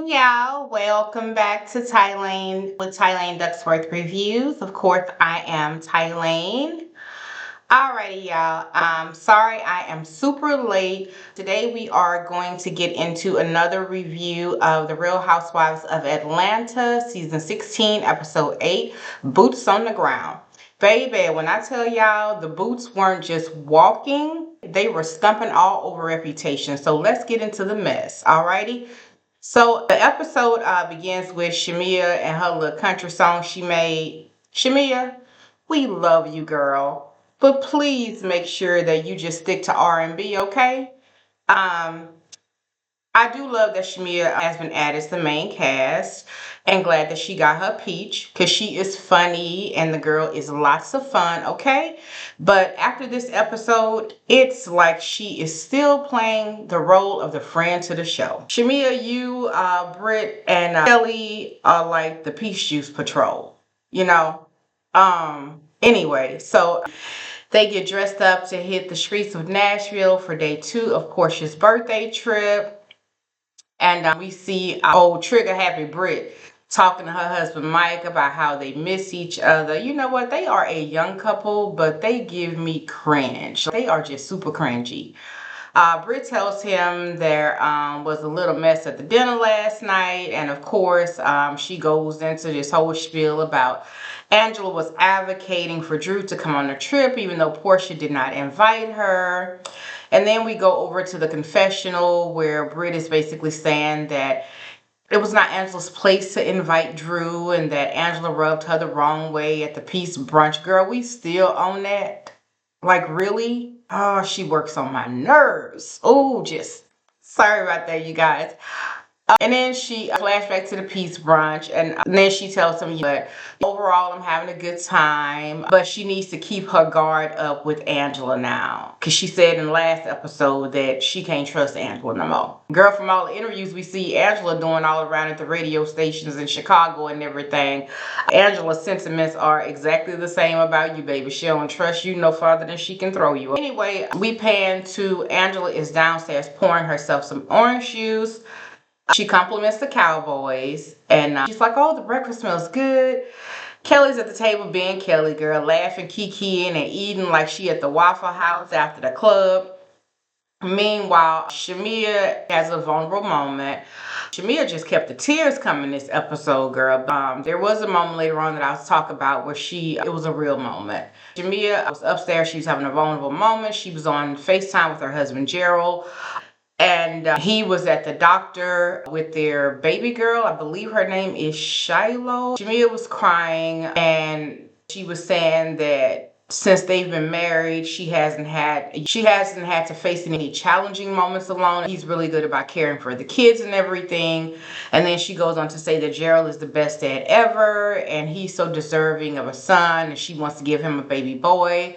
Y'all, welcome back to Thailand with Thailand Ducksworth Reviews. Of course, I am Thailand. Alrighty, y'all. Sorry I am super late. Today we are going to get into another review of The Real Housewives of Atlanta, Season 16, Episode 8, Boots on the Ground. Baby, when I tell y'all the boots weren't just walking, they were stumping all over Reputation. So let's get into the mess, alrighty? So the episode begins with Shamea and her little country song she made. Shamea, we love you, girl, but please make sure that you just stick to R&B, okay? Um, I do love that Shamea has been added to the main cast, and glad that she got her peach because she is funny and the girl is lots of fun, okay? But after this episode, it's like she is still playing the role of the friend to the show. Shamea, you, Britt, and Kelly are like the Peach Juice Patrol, you know? Anyway, so they get dressed up to hit the streets of Nashville for day 2 of Porsha's birthday trip. And we see old trigger happy Britt talking to her husband Mike about how they miss each other. You know what? They are a young couple, but they give me cringe. They are just super cringy. Britt tells him there was a little mess at the dinner last night. And of course, she goes into this whole spiel about Angela was advocating for Drew to come on the trip, even though Porsha did not invite her. And then we go over to the confessional where Britt is basically saying that it was not Angela's place to invite Drew and that Angela rubbed her the wrong way at the peace brunch. Girl, we still on that? Like, really? Oh, she works on my nerves. Oh, just sorry about that, you guys. And then she flashback to the peace brunch, and then she tells him that overall I'm having a good time, but she needs to keep her guard up with Angela now, because she said in the last episode that she can't trust Angela no more. Girl, from all the interviews we see Angela doing all around at the radio stations in Chicago and everything, Angela's sentiments are exactly the same about you, baby. She don't trust you no farther than she can throw you. Anyway, we pan to Angela is downstairs pouring herself some orange juice. She compliments the Cowboys, and she's like, oh, the breakfast smells good. Kelly's at the table being Kelly, girl, laughing, kikiing, and eating like she at the Waffle House after the club. Meanwhile, Shamea has a vulnerable moment. Shamea just kept the tears coming this episode, girl. There was a moment later on that I'll talk about where it was a real moment. Shamea was upstairs. She was having a vulnerable moment. She was on FaceTime with her husband, Gerald. And he was at the doctor with their baby girl. I believe her name is Shiloh. Shamea was crying and she was saying that since they've been married, she hasn't had to face any challenging moments alone. He's really good about caring for the kids and everything. And then she goes on to say that Gerald is the best dad ever and he's so deserving of a son and she wants to give him a baby boy.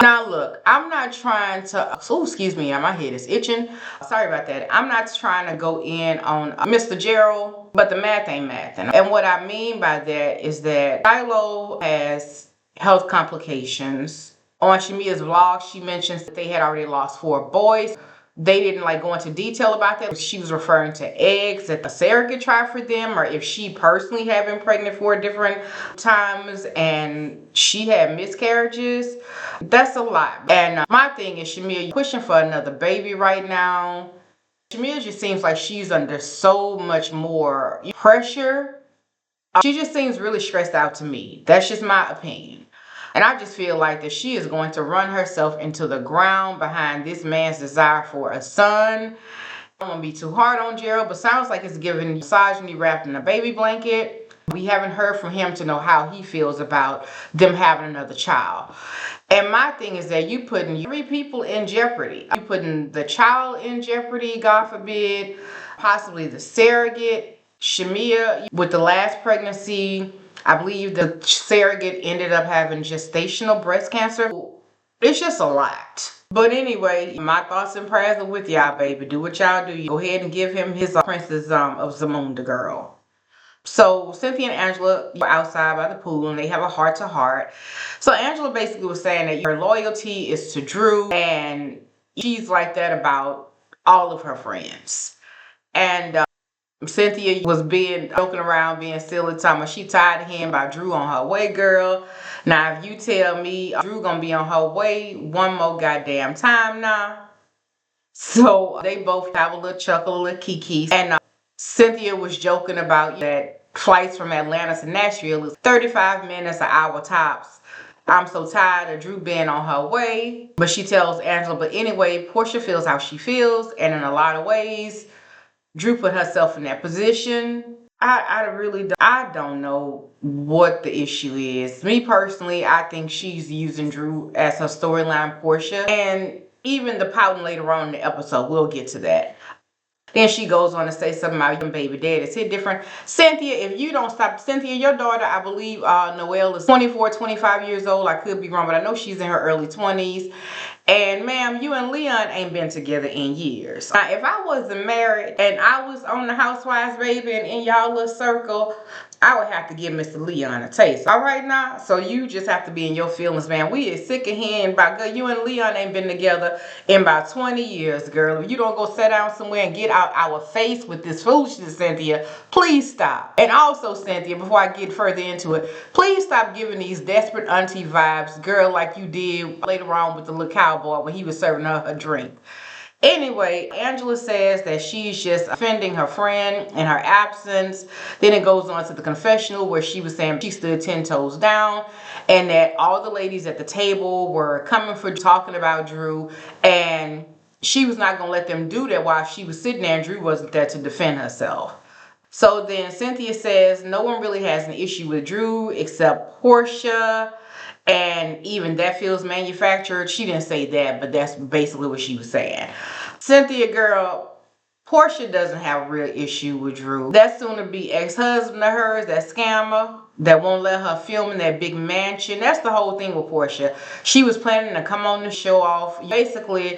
Now look, I'm not trying to, oh, excuse me, my head is itching. Sorry about that. I'm not trying to go in on Mr. Gerald, but the math ain't mathing. And what I mean by that is that Shiloh has health complications. On Shamea's vlog, she mentions that they had already lost 4 boys. They didn't go into detail about that. She was referring to eggs that the surrogate tried for them, or if she personally had been pregnant 4 different times and she had miscarriages. That's a lot. And my thing is, Shamea pushing for another baby right now. Shamea just seems like she's under so much more pressure. She just seems really stressed out to me. That's just my opinion. And I just feel like that she is going to run herself into the ground behind this man's desire for a son. I don't want to be too hard on Gerald, but sounds like it's giving misogyny wrapped in a baby blanket. We haven't heard from him to know how he feels about them having another child. And my thing is that you putting 3 people in jeopardy. You putting the child in jeopardy, God forbid, possibly the surrogate. Shamea, with the last pregnancy, I believe the surrogate ended up having gestational breast cancer. It's just a lot. But anyway, my thoughts and prayers are with y'all, baby. Do what y'all do. Go ahead and give him his Princess of Zamunda, girl. So Cynthia and Angela were outside by the pool and they have a heart-to-heart. So Angela basically was saying that your loyalty is to Drew and she's like that about all of her friends. And Cynthia was joking around, being silly, talking about she tired of hearing about Drew on her way, girl. Now, if you tell me Drew gonna be on her way one more goddamn time now. So they both have a little chuckle, a little kiki. And Cynthia was joking about that flights from Atlanta to Nashville is 35 minutes, an hour tops. I'm so tired of Drew being on her way. But she tells Angela, but anyway, Porsha feels how she feels. And in a lot of ways, Drew put herself in that position. I don't know what the issue is. Me personally, I think she's using Drew as her storyline, Porsha. And even the pouting later on in the episode, we'll get to that. Then she goes on to say something about your baby dad. It's hit different. Cynthia, if you don't stop, Cynthia, your daughter, I believe Noelle is 24, 25 years old. I could be wrong, but I know she's in her early 20s. And ma'am, you and Leon ain't been together in years. Now, if I wasn't married and I was on the Housewives, baby, and in y'all little circle, I would have to give Mr. Leon a taste. All right now? So you just have to be in your feelings, man. We is sick of hearing about, girl, you and Leon ain't been together in about 20 years, girl. If you don't go sit down somewhere and get out our face with this foolishness, Cynthia, please stop. And also, Cynthia, before I get further into it, please stop giving these desperate auntie vibes, girl, like you did later on with the little cowboy when he was serving her a drink. Anyway, Angela says that she's just offending her friend in her absence. Then it goes on to the confessional where she was saying she stood 10 toes down and that all the ladies at the table were coming for talking about Drew, and she was not going to let them do that while she was sitting there and Drew wasn't there to defend herself. So then Cynthia says no one really has an issue with Drew except Porsha. And even that feels manufactured. She didn't say that, but that's basically what she was saying. Cynthia, girl, Porsha doesn't have a real issue with Drew. That soon-to-be ex-husband of hers, that scammer, that won't let her film in that big mansion. That's the whole thing with Porsha. She was planning to come on the show off, basically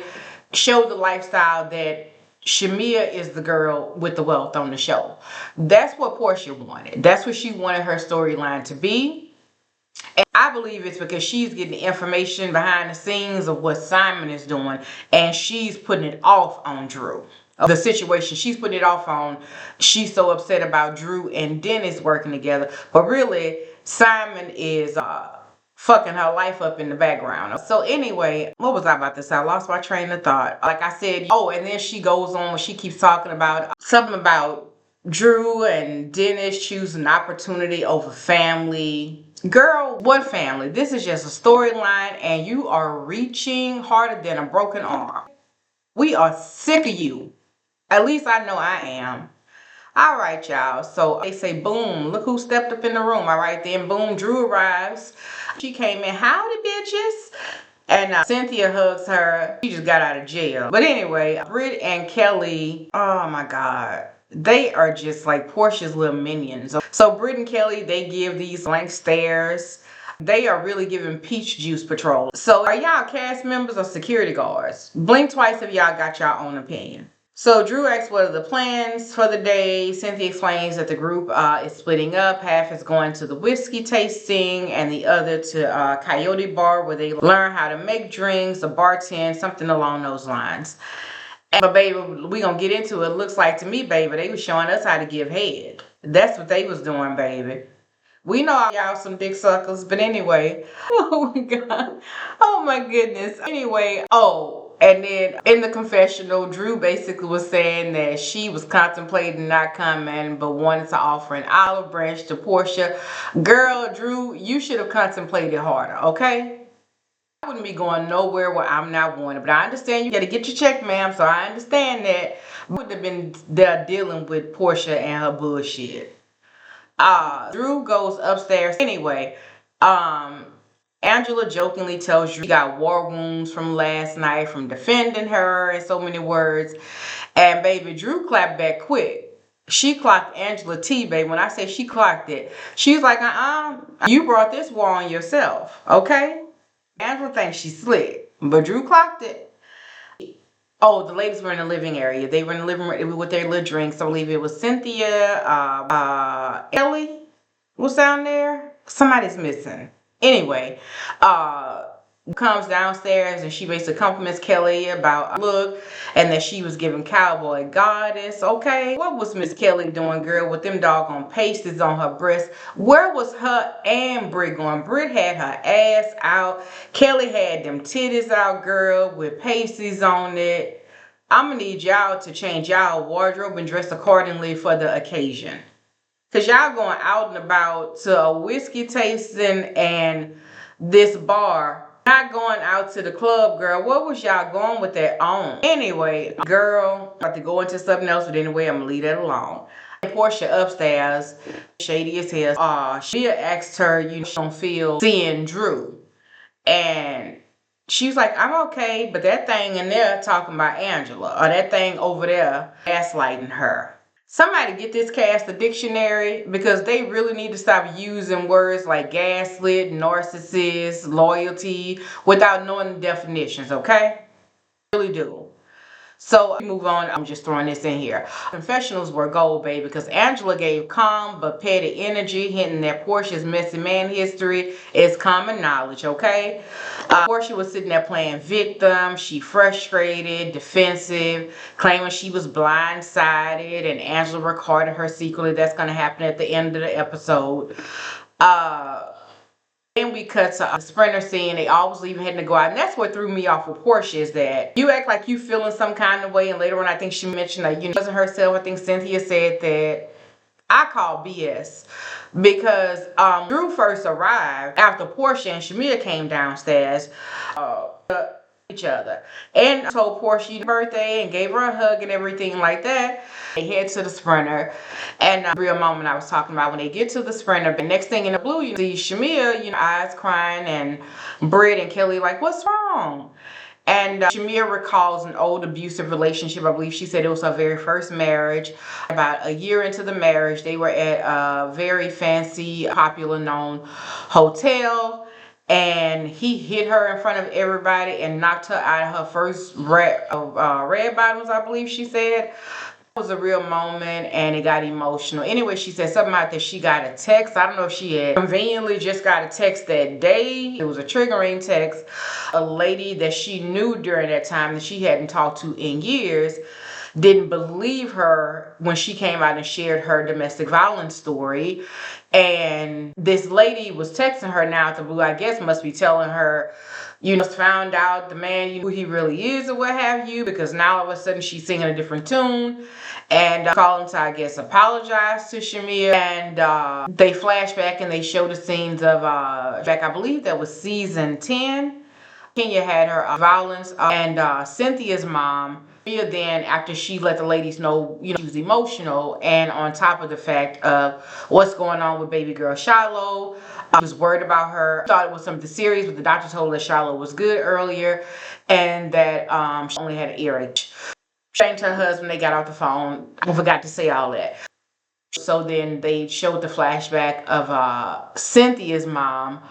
show the lifestyle that Shamea is the girl with the wealth on the show. That's what Porsha wanted. That's what she wanted her storyline to be. And I believe it's because she's getting the information behind the scenes of what Simon is doing, and she's putting it off on Drew. The situation she's putting it off on, she's so upset about Drew and Dennis working together, but really Simon is fucking her life up in the background. So anyway, what was I about to say? I lost my train of thought. Like I said, and then she goes on, she keeps talking about something about Drew and Dennis choosing opportunity over family. Girl, what family? This is just a storyline and you are reaching harder than a broken arm. We are sick of you. At least I know I am. All right, y'all. So they say, boom, look who stepped up in the room. All right, then boom, Drew arrives. She came in, howdy bitches. And Cynthia hugs her. She just got out of jail. But anyway, Britt and Kelly, oh my God. They are just like Porsha's little minions. So Britt and Kelly, they give these blank stares. They are really giving peach juice patrol. So are y'all cast members or security guards? Blink twice if y'all got your own opinion. So Drew asks what are the plans for the day. Cynthia explains that the group is splitting up. Half is going to the whiskey tasting and the other to Coyote Bar where they learn how to make drinks or bartend, something along those lines. But baby, we gonna get into it. Looks like to me, baby, they was showing us how to give head. That's what they was doing, baby. We know y'all some dick suckers, but anyway. Oh my God. Oh my goodness. Anyway, and then in the confessional, Drew basically was saying that she was contemplating not coming, but wanted to offer an olive branch to Porsha. Girl, Drew, you should have contemplated harder, okay? I wouldn't be going nowhere where I'm not wanted, but I understand you got to get your check, ma'am, so I understand that. Wouldn't have been there dealing with Porsha and her bullshit. Drew goes upstairs. Anyway, Angela jokingly tells you she got war wounds from last night from defending her in so many words. And baby, Drew clapped back quick. She clocked Angela T, baby. When I say she clocked it, she's like, you brought this war on yourself, okay? Angela thinks she's slick, but Drew clocked it. Oh, the ladies were in the living area. They were in the living room with their little drinks. I believe it was Cynthia, Ellie was down there. Somebody's missing. Anyway, comes downstairs and she basically compliments Kelly about look and that she was giving cowboy goddess. Okay, what was Miss Kelly doing, girl, with them doggone pasties on her breast? Where was her and Britt going? Britt had her ass out. Kelly had them titties out, girl, with pasties on it. I'm gonna need y'all to change y'all wardrobe and dress accordingly for the occasion. Cause y'all going out and about to a whiskey tasting and this bar. Not going out to the club, girl. What was y'all going with that on? Anyway, girl, about to go into something else, but anyway, I'm gonna leave that alone. Porsha upstairs, shady as hell. She asked her, you don't feel seeing Drew. And she was like, I'm okay, but that thing in there talking about Angela, or that thing over there gaslighting her. Somebody get this cast a dictionary because they really need to stop using words like gaslit, narcissist, loyalty without knowing the definitions, okay? Really do. So move on. I'm just throwing this in here. Confessionals were gold, baby, because Angela gave calm but petty energy, hinting that Porsha's messy man history is common knowledge, okay? Porsha was sitting there playing victim. She frustrated, defensive, claiming she was blindsided, and Angela recorded her secretly. That's going to happen at the end of the episode. Then we cut to the sprinter scene. They always leaving heading to go out. And that's what threw me off with Porsha is that you act like you feeling some kind of way. And later on, I think she mentioned that, she wasn't herself. I think Cynthia said that. I call BS because Drew first arrived after Porsha and Shamea came downstairs. Each other and told Porsha her birthday and gave her a hug and everything like that. They head to the sprinter, and real moment I was talking about when they get to the sprinter. The next thing in the blue, you see Shamea, eyes crying, and Britt and Kelly like, what's wrong? And Shamea recalls an old abusive relationship. I believe she said it was her very first marriage. About a year into the marriage, they were at a very fancy, popular known hotel. And he hit her in front of everybody and knocked her out of her first red bottoms, I believe she said. It was a real moment and it got emotional. Anyway, she said something about that she got a text. I don't know if she had conveniently just got a text that day. It was a triggering text. A lady that she knew during that time that she hadn't talked to in years didn't believe her when she came out and shared her domestic violence story. And this lady was texting her now at the blue, I guess must be telling her, found out the man, who he really is or what have you, because now all of a sudden she's singing a different tune. And calling to, I guess, apologize to Shamea. And they flash back and they show the scenes of, I believe that was season 10. Kenya had her violence and Cynthia's mom. Then after she let the ladies know, she was emotional, and on top of the fact of what's going on with baby girl Shiloh, was worried about her. Thought it was something serious, but the doctor told her that Shiloh was good earlier, and that she only had an earache. She changed her husband. They got off the phone. I forgot to say all that. So then they showed the flashback of Cynthia's mom.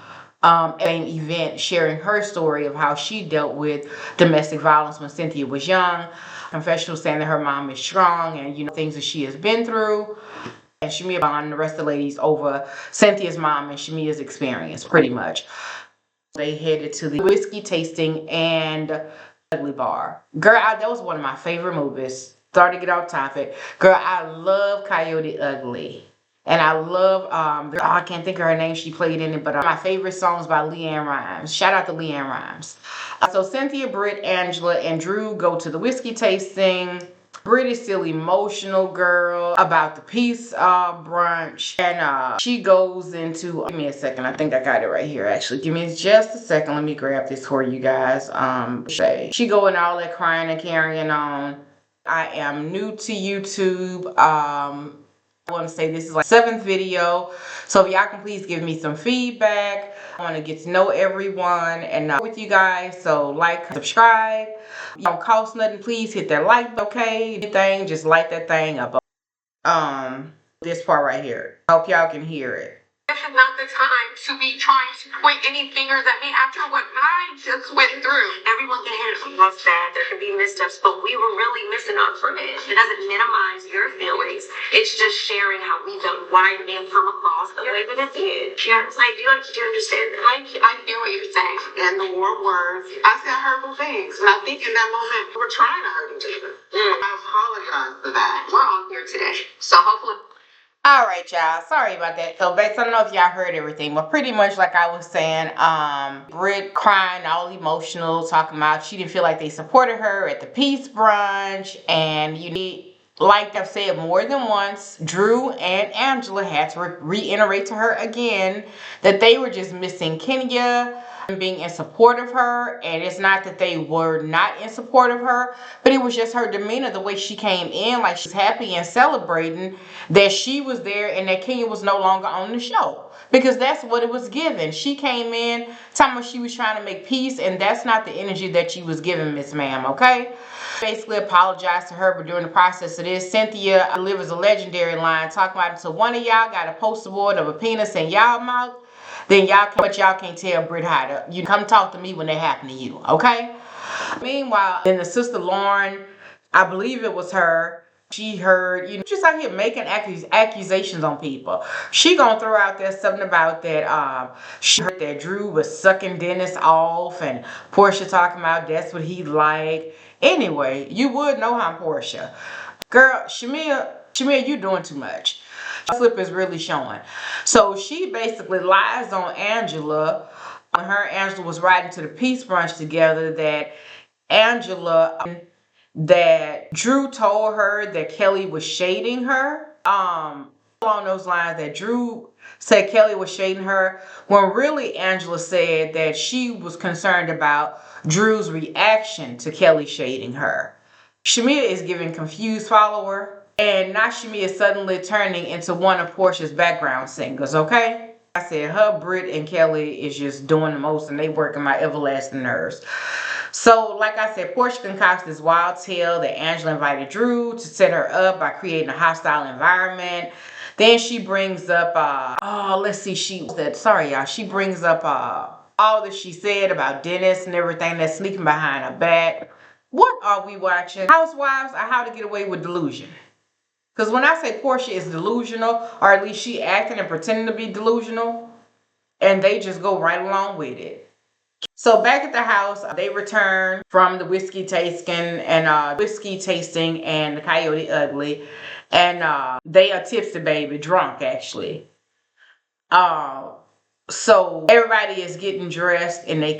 Same event, sharing her story of how she dealt with domestic violence when Cynthia was young. Confessional saying that her mom is strong and things that she has been through. And Shamea bond the rest of the ladies over Cynthia's mom and Shamea's experience, pretty much. They headed to the whiskey tasting and ugly bar. Girl, that was one of my favorite movies. Sorry to get off topic. Girl, I love Coyote Ugly. And I love, I can't think of her name, she played in it, but my favorite songs by LeAnn Rimes. Shout out to LeAnn Rimes. So Cynthia, Britt, Angela, and Drew go to the whiskey tasting. Britt is still emotional, girl, about the peace brunch. And she goes into, give me a second, I think I got it right here, actually. Give me just a second, let me grab this for you guys. She going all that crying and carrying on. I am new to YouTube. I want to say this is like 7th video, so if y'all can please give me some feedback. I want to get to know everyone and with you guys, so like, subscribe. You don't cost nothing. Please hit that like, okay? Anything, just light that thing up. This part right here. I hope y'all can hear it. This is not the time to be trying to point any fingers at me after what I just went through. Everyone can handle what's bad. There can be missteps, but we were really missing out from it. It doesn't minimize your feelings. It's just sharing how we felt, why it may come across the way that it did. Yeah, it's like, do you understand that? I hear what you're saying. And the war words, I said hurtful things. And I think in that moment, we were trying to hurt each other. I apologize for that. We're on here today. So hopefully. All right, y'all. Sorry about that. So, I don't know if y'all heard everything, but pretty much like I was saying, Britt crying, all emotional, talking about she didn't feel like they supported her at the peace brunch, and like I've said more than once, Drew and Angela had to reiterate to her again that they were just missing Kenya being in support of her. And it's not that they were not in support of her, but it was just her demeanor, the way she came in, like she's happy and celebrating that she was there and that Kenya was no longer on the show, because that's what it was given. She came in talking about she was trying to make peace, and that's not the energy that she was given, Miss Ma'am, okay? Basically apologized to her, but during the process of this, Cynthia delivers a legendary line talking about, so one of y'all got a poster board of a penis in y'all mouth, then y'all can't tell Britt how to, you come talk to me when that happen to you, okay? Meanwhile, then the sister Lauren, I believe it was her, she heard, just out here making accusations on people. She gonna throw out there something about that she heard that Drew was sucking Dennis off, and Porsha talking about that's what he liked. Anyway, you would know how Porsha. Girl, Shamea, you doing too much. Slip is really showing. So she basically lies on Angela when her and Angela was riding to the peace brunch together, that Drew told her that Kelly was shading her. Along those lines, that Drew said Kelly was shading her, when really Angela said that she was concerned about Drew's reaction to Kelly shading her. Shamea is giving confused follower, and now Shamea is suddenly turning into one of Porsha's background singers, okay? I said her, Britt, and Kelly is just doing the most, and they working my everlasting nerves. So, like I said, Porsha concocts this wild tale that Angela invited Drew to set her up by creating a hostile environment. Then she brings up, she brings up all that she said about Dennis and everything that's sneaking behind her back. What are we watching? Housewives or How to Get Away with Delusion? Because when I say Porsha is delusional, or at least she acting and pretending to be delusional, and they just go right along with it. So back at the house, they return from the whiskey tasting and the Coyote Ugly, and they are tipsy, baby, drunk actually. So everybody is getting dressed in their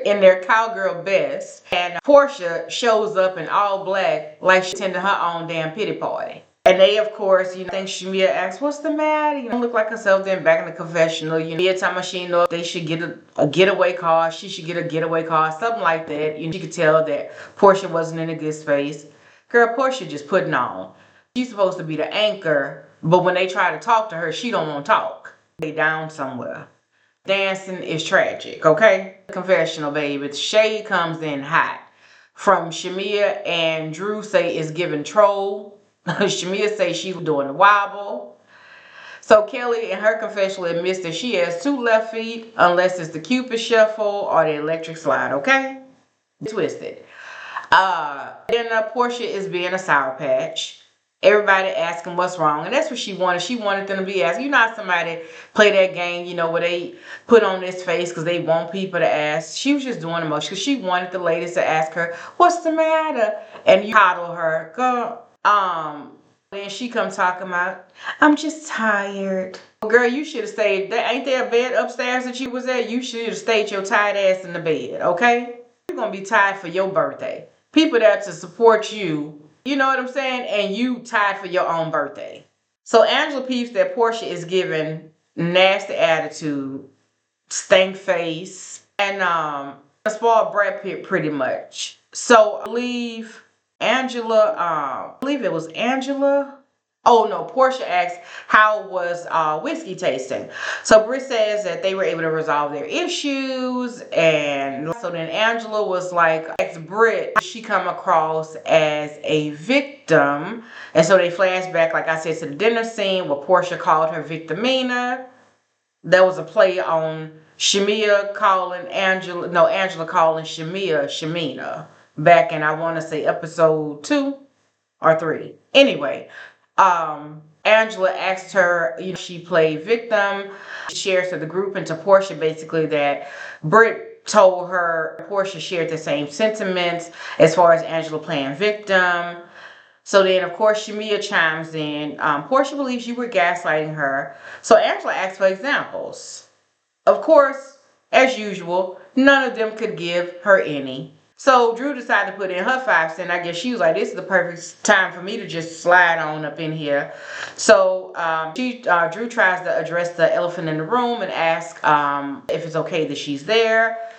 in their cowgirl best, and Porsha shows up in all black like she attended her own damn pity party. And they, of course, think Shamea asks, what's the matter? Look like herself. Then back in the confessional, every time she know they should get a getaway car. She should get a getaway car, something like that. You could tell that Porsha wasn't in a good space. Girl, Porsha just putting on. She's supposed to be the anchor, but when they try to talk to her, she don't want to talk. They down somewhere. Dancing is tragic, okay? Confessional, baby. The shade comes in hot. From Shamea and Drew say it's giving troll. Shamea say she was doing the wobble. So Kelly in her confessional admits that she has 2 left feet unless it's the Cupid shuffle or the electric slide, okay? Twisted. Then Porsha is being a sour patch. Everybody asking what's wrong, and that's what she wanted. She wanted them to be asked. How somebody play that game, where they put on this face because they want people to ask. She was just doing the most because she wanted the ladies to ask her, what's the matter? And you coddle her. Girl, then she come talking about, I'm just tired. Girl, you should have stayed. Ain't there a bed upstairs that you was at? You should have stayed your tired ass in the bed, okay? You're going to be tired for your birthday. People there to support you, you know what I'm saying? And you tired for your own birthday. So Angela peeps that Porsha is giving nasty attitude, stank face, and a spoiled brat pretty much. So I believe it was Angela. Oh no, Porsha asked how was whiskey tasting. So Britt says that they were able to resolve their issues, and so then Angela was like, ex Britt, she come across as a victim, and so they flash back, like I said, to the dinner scene where Porsha called her Victimina. There was a play on Shamea calling Angela, no, Angela calling Shamea Shamina back in, I want to say, episode 2 or 3. Anyway, Angela asked her, she played victim. She shares to the group and to Porsha basically that Britt told her Porsha shared the same sentiments as far as Angela playing victim. So then, of course, Shamea chimes in. Porsha believes you were gaslighting her. So Angela asks for examples. Of course, as usual, none of them could give her any. So Drew decided to put in her 5 cents. I guess she was like, this is the perfect time for me to just slide on up in here. So Drew tries to address the elephant in the room and ask if it's okay that she's there.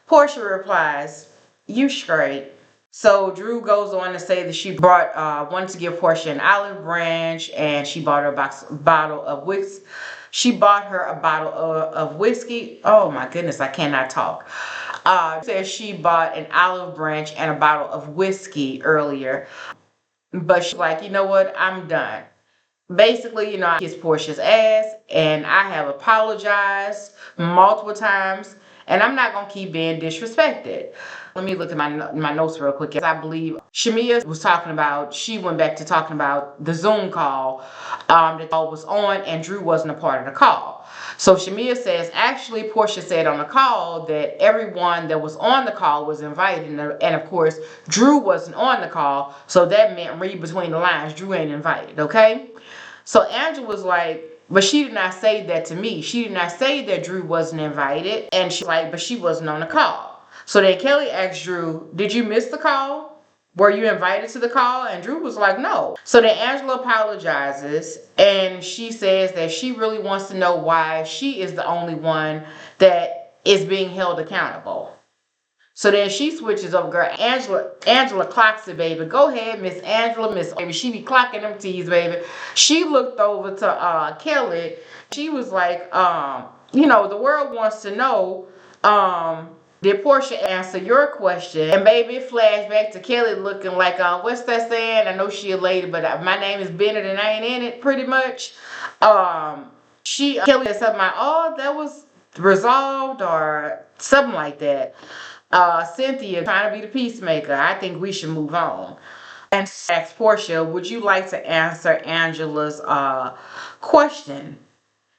Porsha replies, you straight. So Drew goes on to say that she wanted to give Porsha an olive branch, and she bought her a bottle of whiskey. She bought her a bottle of whiskey. Oh my goodness, I cannot talk. Says she bought an olive branch and a bottle of whiskey earlier, but she's like, you know what? I'm done. Basically, I kissed Portia's ass, and I have apologized multiple times, and I'm not gonna keep being disrespected. Let me look at my notes real quick. I believe Shamea was talking about, she went back to talking about the Zoom call that was on, and Drew wasn't a part of the call. So Shamea says, actually, Porsha said on the call that everyone that was on the call was invited, and of course, Drew wasn't on the call, so that meant, read between the lines, Drew ain't invited, okay? So Angela was like, but she did not say that to me. She did not say that Drew wasn't invited, and she's like, but she wasn't on the call. So then Kelly asked Drew, did you miss the call? Were you invited to the call? And Drew was like, no. So then Angela apologizes, and she says that she really wants to know why she is the only one that is being held accountable. So then she switches over, girl. Angela clocks it, baby. Go ahead, Miss Angela, Miss baby. She be clocking them T's, baby. She looked over to Kelly. She was like, the world wants to know, did Porsha answer your question? And baby, it flashed back to Kelly looking like, what's that saying? I know she a lady, but my name is Bennett and I ain't in it, pretty much. Kelly said something like, oh, that was resolved or something like that. Cynthia trying to be the peacemaker. I think we should move on. And asked Porsha, would you like to answer Angela's question?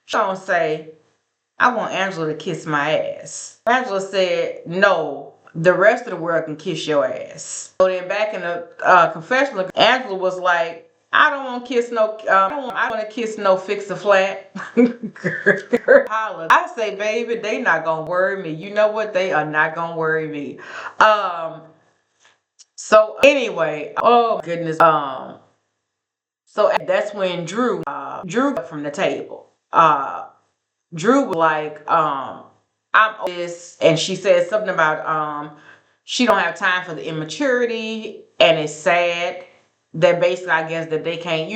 She don't say, I want Angela to kiss my ass. Angela said, no, the rest of the world can kiss your ass. So then back in the confessional, Angela was like, I don't want to kiss no, I want to kiss no fix a flat. I say, baby, they not gonna worry me. You know what? They are not gonna worry me. So anyway, oh goodness. So that's when Drew up from the table. Drew was like, I'm this, and she said something about she don't have time for the immaturity, and it's sad that basically I guess that they can't,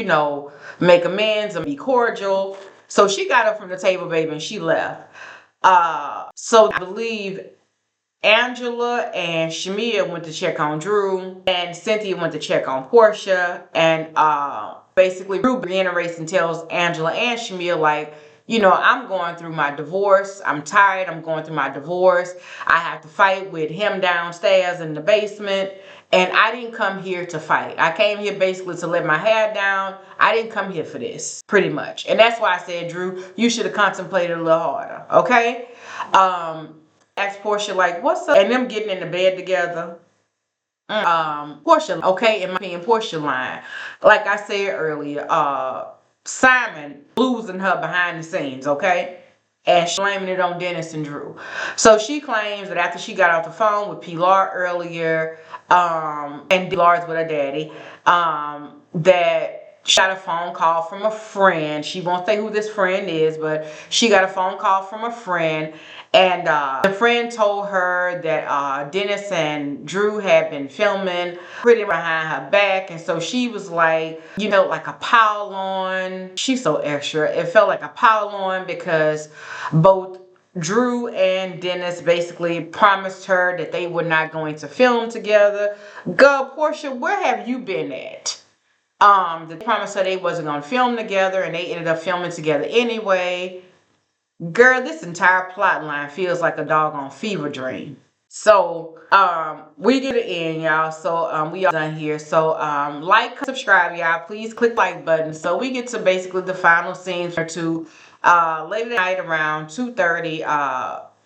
make amends and be cordial. So she got up from the table, baby, and she left. So I believe Angela and Shamea went to check on Drew, and Cynthia went to check on Porsha, and basically Drew reiterates and tells Angela and Shamea, like, I'm going through my divorce. I'm tired. I'm going through my divorce. I have to fight with him downstairs in the basement. And I didn't come here to fight. I came here basically to let my hair down. I didn't come here for this, pretty much. And that's why I said, Drew, you should have contemplated a little harder, okay? Asked Porsha, like, what's up? And them getting in the bed together. Porsha, okay, in my opinion, Porsha line. Like I said earlier, Simon losing her behind the scenes, okay? And she's blaming it on Dennis and Drew. So she claims that after she got off the phone with Pilar earlier, and Pilar's with her daddy, that she got a phone call from a friend. She won't say who this friend is, but she got a phone call from a friend. And the friend told her that Dennis and Drew had been filming pretty behind her back. And so she was like, you know, like a pile on. She's so extra. It felt like a pile on because both Drew and Dennis basically promised her that they were not going to film together. Girl, Porsha, where have you been at? They promised her they wasn't gonna film together, and they ended up filming together anyway. Girl, this entire plot line feels like a doggone fever dream. So we get it in, y'all. So we are done here. So like, subscribe, y'all. Please click like button. So we get to basically the final scenes or two late at night around 2:30.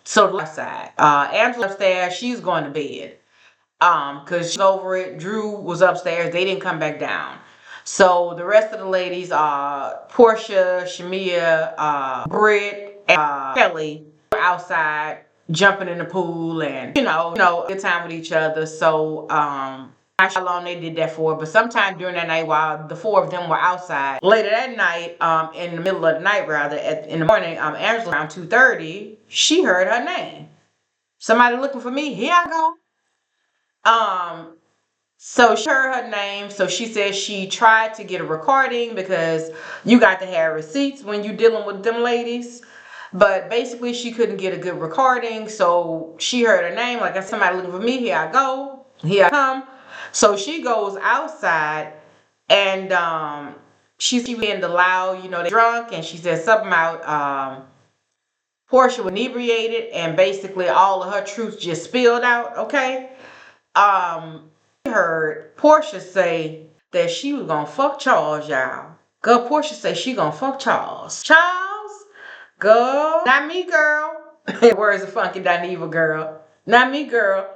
So the left side. Angela upstairs, she's going to bed. Because she's over it. Drew was upstairs, they didn't come back down. So the rest of the ladies are Porsha, Shamea, Britt, and Kelly were outside jumping in the pool and you know, good time with each other. So not sure how long they did that for, but sometime during that night while the four of them were outside. Later that night, in the middle of the night rather, in the morning, Angela around 2:30, she heard her name. Somebody looking for me, here I go. So she heard her name. So she said she tried to get a recording because you got to have receipts when you're dealing with them ladies. But basically she couldn't get a good recording. So she heard her name, like, somebody looking for me, here I go, here I come. So she goes outside and she's in the loud, you know, they drunk, and she said something about Porsha was inebriated and basically all of her truth just spilled out, okay? Heard Porsha say that she was gonna fuck Charles, y'all. Girl, Porsha say she gonna fuck Charles. Charles? Girl, not me, girl. Words of Funky Dineva, girl. Not me, girl.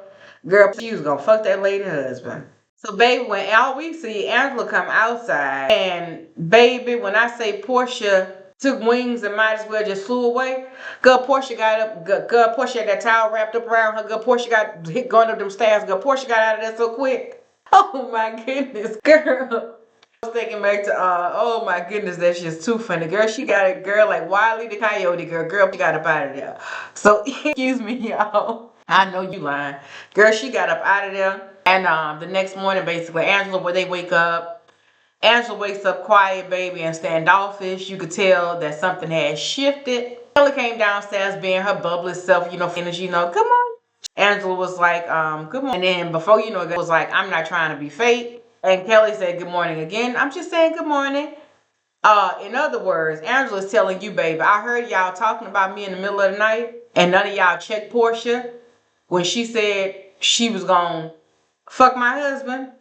Girl, she was gonna fuck that lady husband. So, baby, when all we see Angela come outside, and baby, when I say Porsha took wings and might as well just flew away. Girl, Porsha got up. Girl, Porsha had that towel wrapped up around her. Girl, Porsha got hit going up them stairs. Girl, Porsha got out of there so quick. Oh my goodness, girl. I was thinking back to oh my goodness, that's just too funny. Girl, she got it, girl, like Wiley the Coyote, girl, she got up out of there. So excuse me, y'all. I know you lying. Girl, she got up out of there. And the next morning, basically, Angela, where they wake up, Angela wakes up quiet, baby, and standoffish. You could tell that something had shifted. Kelly came downstairs being her bubbly self, you know, energy, you know, come on. Angela was like, good morning. And then before you know it, was like, I'm not trying to be fake. And Kelly said, good morning again. I'm just saying good morning. In other words, Angela's telling you, baby, I heard y'all talking about me in the middle of the night, and none of y'all checked Porsha when she said she was gonna fuck my husband.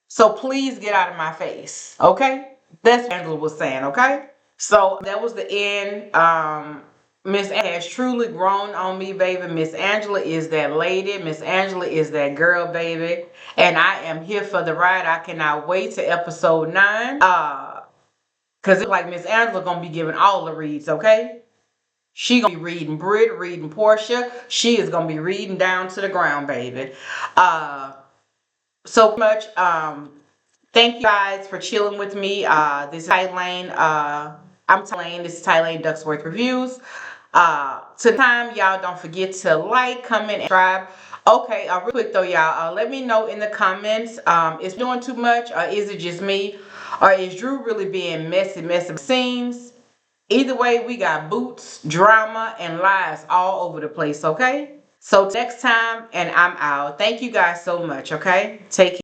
So please get out of my face, okay? That's what Angela was saying, okay? So that was the end. Miss has truly grown on me, baby. Miss Angela is that lady. Miss Angela is that girl, baby. And I am here for the ride. I cannot wait to episode 9. Because it's like Miss Angela gonna be giving all the reads, okay? She gonna be reading Brit, reading Porsha. She is gonna be reading down to the ground, baby. So much. Thank you guys for chilling with me. This is Tylane. I'm Tylane. This is Tylane Ducksworth Reviews. To the time, y'all don't forget to like, comment, and subscribe. Okay, real quick though, y'all. Let me know in the comments. Is doing too much, or is it just me, or is Drew really being messy scenes? Either way, we got boots, drama, and lies all over the place. Okay. So next time, and I'm out. Thank you guys so much. Okay. Take care.